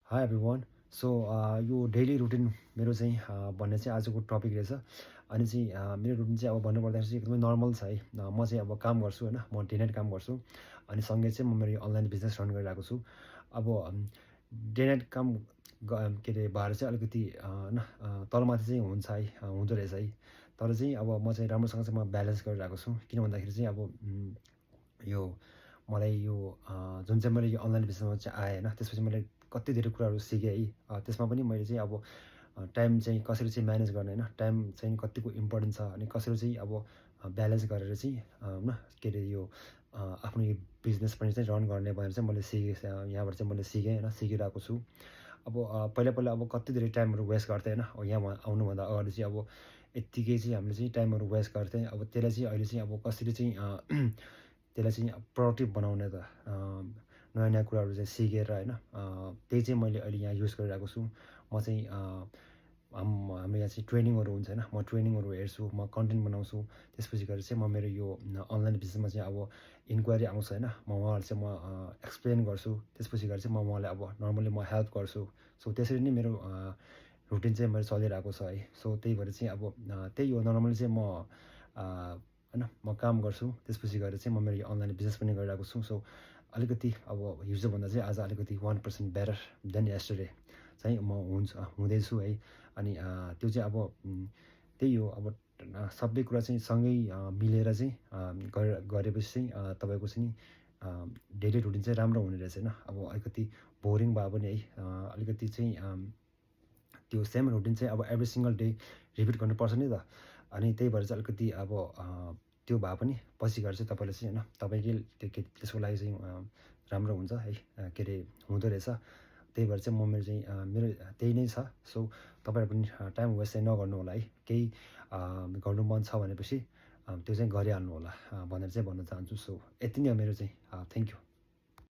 High everyone. So यो daily routine मेरो चाहिँ भन्ने चाहिँ आजको टपिक रहेछ। अनि चाहिँ मेरो रुटिन चाहिँ अब भन्नुपर्दाखेरि चाहिँ एकदमै नर्मल छ है। म चाहिँ अब काम गर्छु होइन, म डे नाइट काम गर्छु। अनि सँगै चाहिँ म मेरो यो अनलाइन बिजनेस रन गरिरहेको छु। अब डे नाइट काम के अरे भएर चाहिँ अलिकति तलमाथि चाहिँ हुन्छ है, हुँदो रहेछ है। तर चाहिँ अब म चाहिँ राम्रोसँग चाहिँ म ब्यालेन्स गरिरहेको छु। किन भन्दाखेरि चाहिँ अब यो मलाई यो जुन चाहिँ मैले यो अनलाइन बिजनेसमा चाहिँ आएँ होइन, त्यसपछि मैले कति धेरै कुराहरू सिकेँ है। त्यसमा पनि मैले चाहिँ अब टाइम चाहिँ कसरी चाहिँ म्यानेज गर्ने होइन, टाइम चाहिँ कतिको इम्पोर्टेन्ट छ अनि कसरी चाहिँ अब ब्यालेन्स गरेर चाहिँ होइन के अरे यो आफ्नो यो बिजनेस पनि चाहिँ रन गर्ने भनेर चाहिँ मैले सिकेँ। यहाँबाट चाहिँ मैले सिकेँ होइन, सिकिरहेको छु। अब पहिला-पहिला अब कति धेरै टाइमहरू वेस्ट गर्थेँ होइन। यहाँ आउनुभन्दा अगाडि चाहिँ अब यत्तिकै चाहिँ हामीले चाहिँ टाइमहरू वेस्ट गर्थेँ। अब त्यसलाई चाहिँ अहिले चाहिँ अब कसरी चाहिँ त्यसलाई चाहिँ प्रोडक्टिभ बनाउने त नयाँ-नयाँ कुराहरू चाहिँ सिकेर होइन त्यही चाहिँ मैले अहिले यहाँ युज गरिरहेको छु। म चाहिँ हाम्रो यहाँ चाहिँ ट्रेनिङहरू हुन्छ होइन, म ट्रेनिङहरू हेर्छु, म कन्टेन्ट बनाउँछु। त्यसपछि गएर चाहिँ म मेरो यो अनलाइन बिजनेसमा चाहिँ अब इन्क्वायरी आउँछ होइन, म उहाँहरूलाई चाहिँ म एक्सप्लेन गर्छु। त्यसपछि गएर चाहिँ म उहाँलाई अब नर्मली म हेल्प गर्छु। सो त्यसरी नै मेरो रुटिन चाहिँ मेरो चलिरहेको छ है। सो त्यही भएर चाहिँ अब त्यही हो नर्मली चाहिँ म होइन म काम गर्छु। त्यसपछि गएर चाहिँ म मेरो यो अनलाइन बिजनेस पनि गरिरहेको छु। सो अलिकति अब हिजोभन्दा चाहिँ आज अलिकति 1% बेटर देन यस्टरडे चाहिँ म हुँदैछु है। अनि त्यो चाहिँ अब त्यही हो अब सबै कुरा चाहिँ सँगै मिलेर चाहिँ गरेपछि चाहिँ तपाईँको चाहिँ डेली रुटिन चाहिँ राम्रो हुने रहेछ होइन। अब अलिकति बोरिङ भए पनि है अलिकति चाहिँ त्यो सेम रुटिन चाहिँ अब एभ्री सिङ्गल डे रिपिट गर्नुपर्छ नि त। अनि त्यही भएर चाहिँ अलिकति अब त्यो भए पनि पछि गएर चाहिँ तपाईँले चाहिँ होइन तपाईँकै त्यसको लागि चाहिँ राम्रो हुन्छ है, के अरे हुँदो रहेछ। त्यही भएर चाहिँ मेरो चाहिँ मेरो त्यही नै छ। सो तपाईँहरू पनि टाइम वेस्ट चाहिँ नगर्नु होला है। केही गर्नु मन छ भनेपछि त्यो चाहिँ गरिहाल्नु होला भनेर चाहिँ भन्न चाहन्छु। सो यति नै हो मेरो चाहिँ। Thank you.